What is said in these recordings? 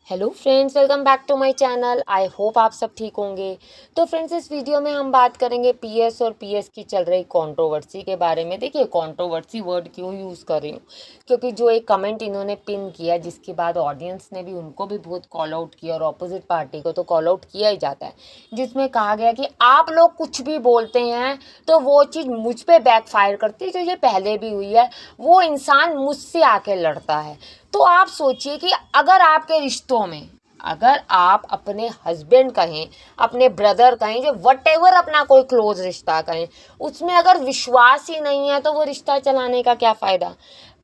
Hello friends, welcome back to my channel. I hope आप सब ठीक होंगे। तो फ्रेंड्स, इस वीडियो में हम बात करेंगे पीएस और पीएस की चल रही कंट्रोवर्सी के बारे में। देखिए, कंट्रोवर्सी वर्ड क्यों यूज़ कर रही हूँ, क्योंकि जो एक कमेंट इन्होंने पिन किया, जिसके बाद ऑडियंस ने भी उनको भी बहुत कॉल आउट किया और अपोजिट पार्टी को तो कॉल आउट किया ही जाता है, जिसमें कहा गया कि आप लोग कुछ भी बोलते हैं तो वो चीज़ मुझ पर बैकफायर करती है। जो ये पहले भी हुई है, वो इंसान मुझसे आके लड़ता है। तो आप सोचिए कि अगर आपके रिश्तों में, अगर आप अपने हस्बैंड कहें, अपने ब्रदर कहें, जो वट एवर अपना कोई क्लोज रिश्ता कहें, उसमें अगर विश्वास ही नहीं है तो वो रिश्ता चलाने का क्या फ़ायदा।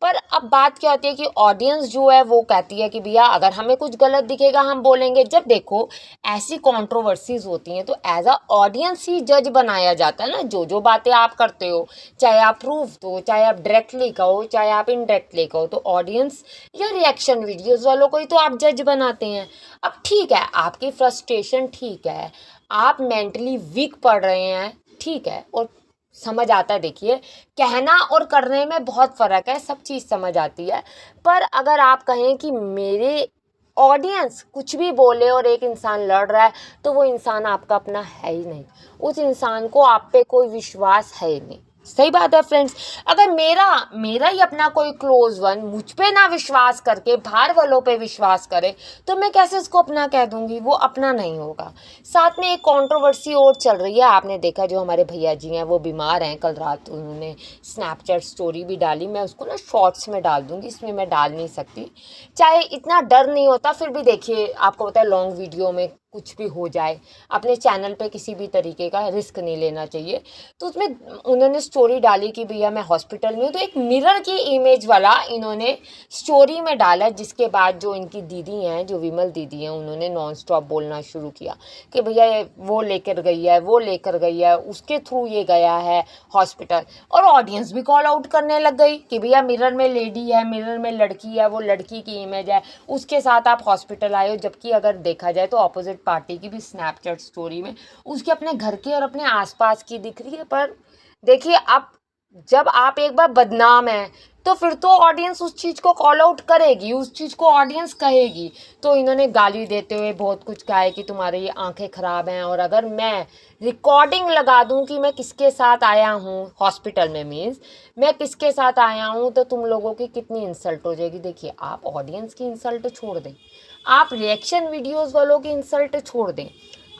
पर अब बात क्या होती है कि ऑडियंस जो है वो कहती है कि भैया अगर हमें कुछ गलत दिखेगा हम बोलेंगे। जब देखो ऐसी कंट्रोवर्सीज होती हैं तो एज अ ऑडियंस ही जज बनाया जाता है ना। जो जो बातें आप करते हो, चाहे आप प्रूफ दो, चाहे आप डायरेक्टली कहो, चाहे आप इनडायरेक्टली कहो, तो ऑडियंस या रिएक्शन वीडियोस वालों को ही तो आप जज बनाते हैं। अब ठीक है, आपकी फ्रस्ट्रेशन ठीक है, आप मेंटली वीक पड़ रहे हैं, ठीक है, और समझ आता है। देखिए, कहना और करने में बहुत फ़र्क है, सब चीज़ समझ आती है। पर अगर आप कहें कि मेरे ऑडियंस कुछ भी बोले और एक इंसान लड़ रहा है, तो वो इंसान आपका अपना है ही नहीं। उस इंसान को आप पे कोई विश्वास है ही नहीं। सही बात है फ्रेंड्स। अगर मेरा मेरा ही अपना कोई क्लोज वन मुझ पे ना विश्वास करके बाहर वालों पे विश्वास करे, तो मैं कैसे उसको अपना कह दूंगी? वो अपना नहीं होगा। साथ में एक कंट्रोवर्सी और चल रही है। आपने देखा, जो हमारे भैया जी हैं वो बीमार हैं। कल रात उन्होंने स्नैपचैट स्टोरी भी डाली। मैं उसको ना शॉर्ट्स में डाल दूंगी, इसमें मैं डाल नहीं सकती। चाहे इतना डर नहीं होता, फिर भी देखिए, आपको पता है लॉन्ग वीडियो में कुछ भी हो जाए, अपने चैनल पे किसी भी तरीके का रिस्क नहीं लेना चाहिए। तो उसमें उन्होंने स्टोरी डाली कि भैया मैं हॉस्पिटल में हूँ, तो एक मिरर की इमेज वाला इन्होंने स्टोरी में डाला। जिसके बाद जो इनकी दीदी हैं, जो विमल दीदी हैं, उन्होंने नॉन स्टॉप बोलना शुरू किया कि भैया वो लेकर गई है, वो लेकर गई है, उसके थ्रू ये गया है हॉस्पिटल। और ऑडियंस भी कॉल आउट करने लग गई कि भैया मिरर में लेडी है, मिरर में लड़की है, वो लड़की की इमेज है, उसके साथ आप हॉस्पिटल आए हो। जबकि अगर देखा जाए तो अपोजिट पार्टी की भी स्नैपचैट स्टोरी में उसके अपने घर के और अपने आसपास की दिख रही है। पर देखिए, अब जब आप एक बार बदनाम हैं, तो फिर तो ऑडियंस उस चीज़ को कॉल आउट करेगी, उस चीज़ को ऑडियंस कहेगी। तो इन्होंने गाली देते हुए बहुत कुछ कहा है कि तुम्हारी ये आंखें ख़राब हैं। और अगर मैं रिकॉर्डिंग लगा दूं कि मैं किसके साथ आया हूं हॉस्पिटल में, मीन्स मैं किसके साथ आया हूं, तो तुम लोगों की कितनी इंसल्ट हो जाएगी। देखिए, आप ऑडियंस की इंसल्ट छोड़ दें, आप रिएक्शन वीडियोस वालों की इंसल्ट छोड़ दें।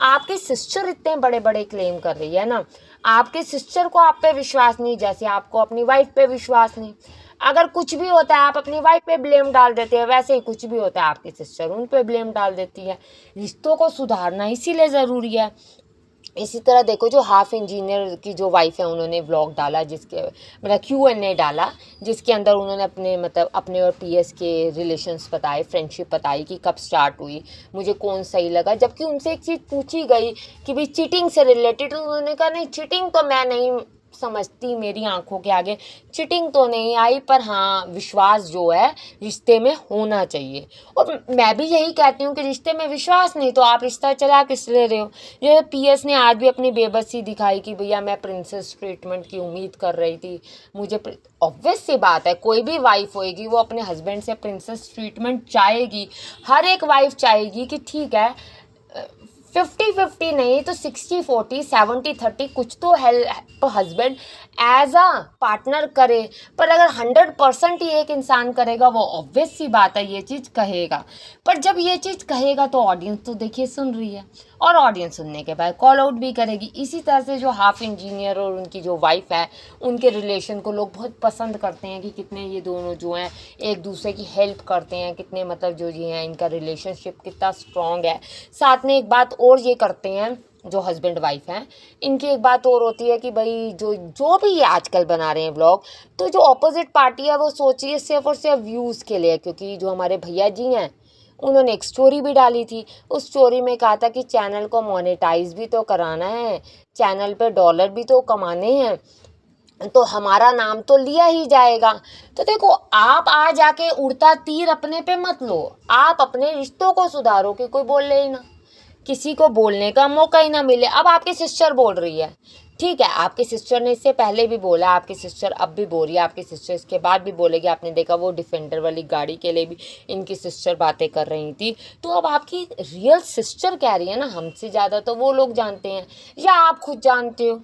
आपकी सिस्टर इतने बड़े बड़े क्लेम कर रही है ना, आपके सिस्टर को आप पे विश्वास नहीं, जैसे आपको अपनी वाइफ पे विश्वास नहीं। अगर कुछ भी होता है आप अपनी वाइफ पे ब्लेम डाल देते हैं, वैसे ही कुछ भी होता है आपकी सिस्टर उन पे ब्लेम डाल देती है। रिश्तों को सुधारना इसीलिए ज़रूरी है। इसी तरह देखो, जो हाफ इंजीनियर की जो वाइफ है, उन्होंने व्लॉग डाला, जिसके मतलब Q&A डाला, जिसके अंदर उन्होंने अपने मतलब अपने और पीएस के रिलेशंस बताए, फ्रेंडशिप बताई कि कब स्टार्ट हुई, मुझे कौन सही लगा। जबकि उनसे एक चीज़ पूछी गई कि भाई चीटिंग से रिलेटेड, तो उन्होंने कहा नहीं, चीटिंग तो मैं नहीं समझती, मेरी आंखों के आगे चीटिंग तो नहीं आई, पर हाँ, विश्वास जो है रिश्ते में होना चाहिए। और मैं भी यही कहती हूँ कि रिश्ते में विश्वास नहीं तो आप रिश्ता चला किस ले रहे हो। ये पीएस ने आज भी अपनी बेबसी दिखाई कि भैया मैं प्रिंसेस ट्रीटमेंट की उम्मीद कर रही थी, मुझे ऑब्वियस सी बात है, कोई भी वाइफ होएगी वो अपने हस्बैंड से प्रिंसेस ट्रीटमेंट चाहेगी। हर एक वाइफ चाहेगी कि ठीक है, 50-50 नहीं तो 60-40, 70-30 कुछ तो help husband as a partner करे। पर अगर 100% ही एक इंसान करेगा, वो ऑब्वियस सी बात है ये चीज़ कहेगा। पर जब ये चीज़ कहेगा तो ऑडियंस तो देखिए सुन रही है, और ऑडियंस सुनने के बाद कॉल आउट भी करेगी। इसी तरह से जो हाफ इंजीनियर और उनकी जो वाइफ है, उनके रिलेशन को लोग बहुत पसंद करते हैं कि कितने ये दोनों जो हैं एक दूसरे की हेल्प करते हैं, कितने मतलब जो ये हैं इनका रिलेशनशिप कितना स्ट्रॉन्ग है। साथ में एक बात और ये करते हैं, जो हस्बैंड वाइफ हैं, इनकी एक बात और होती है कि भाई जो जो भी ये आजकल बना रहे हैं व्लॉग, तो जो अपोजिट पार्टी है वो सोच रही है सिर्फ और सिर्फ व्यूज़ के लिए। क्योंकि जो हमारे भैया जी हैं, उन्होंने एक स्टोरी भी डाली थी। उस स्टोरी में कहा था कि चैनल को मोनेटाइज भी तो कराना है, चैनल पे डॉलर भी तो कमाने हैं, तो हमारा नाम तो लिया ही जाएगा। तो देखो, आप आ जाके उड़ता तीर अपने पे मत लो, आप अपने रिश्तों को सुधारो कि कोई बोले ही ना, किसी को बोलने का मौका ही ना मिले। अब आपकी सिस्टर बोल रही है, ठीक है, आपकी सिस्टर ने इससे पहले भी बोला, आपकी सिस्टर अब भी बोल रही है, आपकी सिस्टर इसके बाद भी बोलेगी। आपने देखा वो डिफेंडर वाली गाड़ी के लिए भी इनकी सिस्टर बातें कर रही थी। तो अब आपकी रियल सिस्टर कह रही है ना, हमसे ज़्यादा तो वो लोग जानते हैं या आप खुद जानते हो।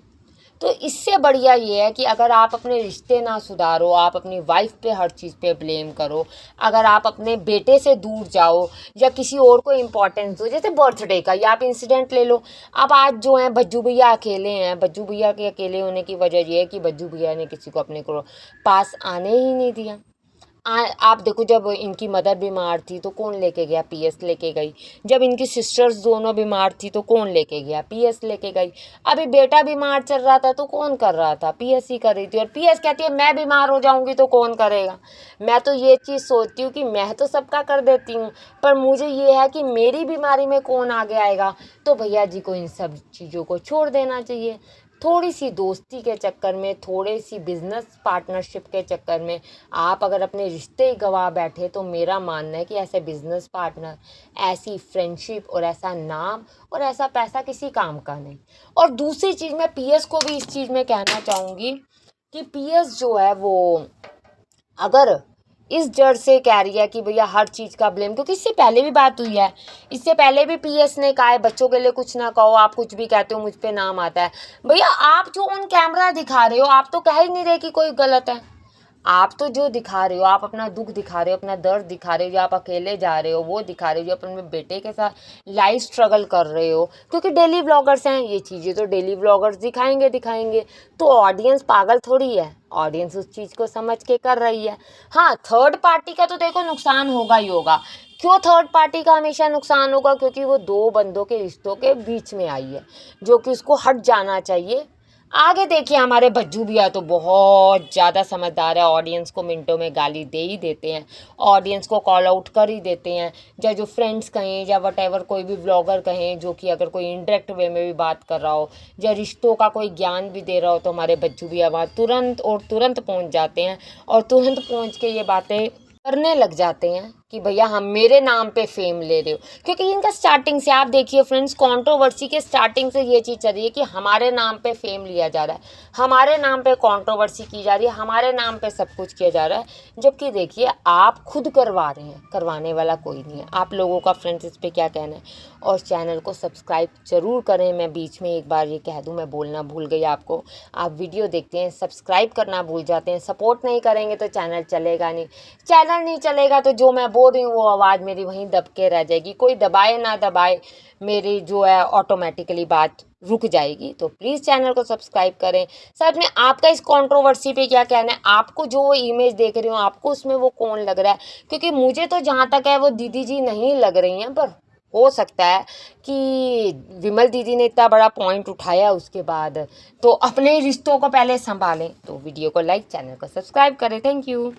तो इससे बढ़िया ये है कि अगर आप अपने रिश्ते ना सुधारो, आप अपनी वाइफ पे हर चीज़ पे ब्लेम करो, अगर आप अपने बेटे से दूर जाओ या किसी और को इम्पोर्टेंस दो, जैसे बर्थडे का या आप इंसिडेंट ले लो। अब आज जो है बज्जू भैया अकेले हैं, बज्जू भैया के अकेले होने की वजह ये है कि बज्जू भैया ने किसी को अपने को पास आने ही नहीं दिया। आप देखो, जब इनकी मदर बीमार थी तो कौन लेके गया, पीएस लेके गई। जब इनकी सिस्टर्स दोनों बीमार थी तो कौन लेके गया, पीएस लेके गई। अभी बेटा बीमार चल रहा था तो कौन कर रहा था, पीएस ही कर रही थी। और पीएस कहती है मैं बीमार हो जाऊंगी तो कौन करेगा। मैं तो ये चीज़ सोचती हूँ कि मैं तो सबका कर देती हूँ, पर मुझे ये है कि मेरी बीमारी में कौन आगे आएगा। तो भैया जी को इन सब चीज़ों को छोड़ देना चाहिए। थोड़ी सी दोस्ती के चक्कर में, थोड़ी सी बिजनेस पार्टनरशिप के चक्कर में आप अगर अपने रिश्ते ही गवा बैठे, तो मेरा मानना है कि ऐसे बिजनेस पार्टनर, ऐसी फ्रेंडशिप और ऐसा नाम और ऐसा पैसा किसी काम का नहीं। और दूसरी चीज़, मैं पीएस को भी इस चीज़ में कहना चाहूँगी कि पीएस जो है वो अगर इस डर से कह रही है कि भैया हर चीज़ का ब्लेम, क्योंकि इससे पहले भी बात हुई है, इससे पहले भी पीएस ने कहा है बच्चों के लिए कुछ ना कहो, आप कुछ भी कहते हो मुझ पे नाम आता है। भैया आप जो ऑन कैमरा दिखा रहे हो, आप तो कह ही नहीं रहे कि कोई गलत है। आप तो जो दिखा रहे हो, आप अपना दुख दिखा रहे हो, अपना दर्द दिखा रहे हो, जो आप अकेले जा रहे हो वो दिखा रहे हो, जो अपने बेटे के साथ लाइफ स्ट्रगल कर रहे हो। क्योंकि डेली व्लॉगर्स हैं, ये चीज़ें तो डेली व्लॉगर्स दिखाएंगे। तो ऑडियंस पागल थोड़ी है, ऑडियंस उस चीज़ को समझ के कर रही है। हाँ, थर्ड पार्टी का तो देखो नुकसान होगा ही होगा। क्यों थर्ड पार्टी का हमेशा नुकसान होगा? क्योंकि वो दो बंदों के रिश्तों के बीच में आई है, जो कि उसको हट जाना चाहिए। आगे देखिए, हमारे भज्जू भैया तो बहुत ज़्यादा समझदार है, ऑडियंस को मिनटों में गाली दे ही देते हैं, ऑडियंस को कॉल आउट कर ही देते हैं। या जो फ्रेंड्स कहें या वट एवर कोई भी व्लॉगर कहें, जो कि अगर कोई इनडायरेक्ट वे में भी बात कर रहा हो या रिश्तों का कोई ज्ञान भी दे रहा हो, तो हमारे भज्जू भैया वहाँ तुरंत पहुँच जाते हैं और तुरंत पहुँच के ये बातें करने लग जाते हैं कि भैया हम मेरे नाम पे फेम ले रहे हो। क्योंकि इनका स्टार्टिंग से आप देखिए फ्रेंड्स, कंट्रोवर्सी के स्टार्टिंग से ये चीज़ चल रही है कि हमारे नाम पे फेम लिया जा रहा है, हमारे नाम पे कंट्रोवर्सी की जा रही है, हमारे नाम पे सब कुछ किया जा रहा है। जबकि देखिए आप खुद करवा रहे हैं, करवाने वाला कोई नहीं है। आप लोगों का फ्रेंड्स इस पर क्या कहना है? और चैनल को सब्सक्राइब ज़रूर करें। मैं बीच में एक बार ये कह दूँ, मैं बोलना भूल गई आपको, आप वीडियो देखते हैं सब्सक्राइब करना भूल जाते हैं। सपोर्ट नहीं करेंगे तो चैनल चलेगा नहीं, चैनल नहीं चलेगा तो जो मैं बोल रही हूँ वो आवाज़ मेरी वहीं दब के रह जाएगी। कोई दबाए ना दबाए, मेरी जो है ऑटोमेटिकली बात रुक जाएगी। तो प्लीज़ चैनल को सब्सक्राइब करें। साथ में आपका इस कंट्रोवर्सी पे क्या कहना है? आपको जो इमेज देख रही हो, आपको उसमें वो कौन लग रहा है? क्योंकि मुझे तो जहाँ तक है वो दीदी जी नहीं लग रही हैं, पर हो सकता है कि विमल दीदी ने इतना बड़ा पॉइंट उठाया उसके बाद तो अपने रिश्तों को पहले संभालें। तो वीडियो को लाइक, चैनल को सब्सक्राइब करें। Thank you.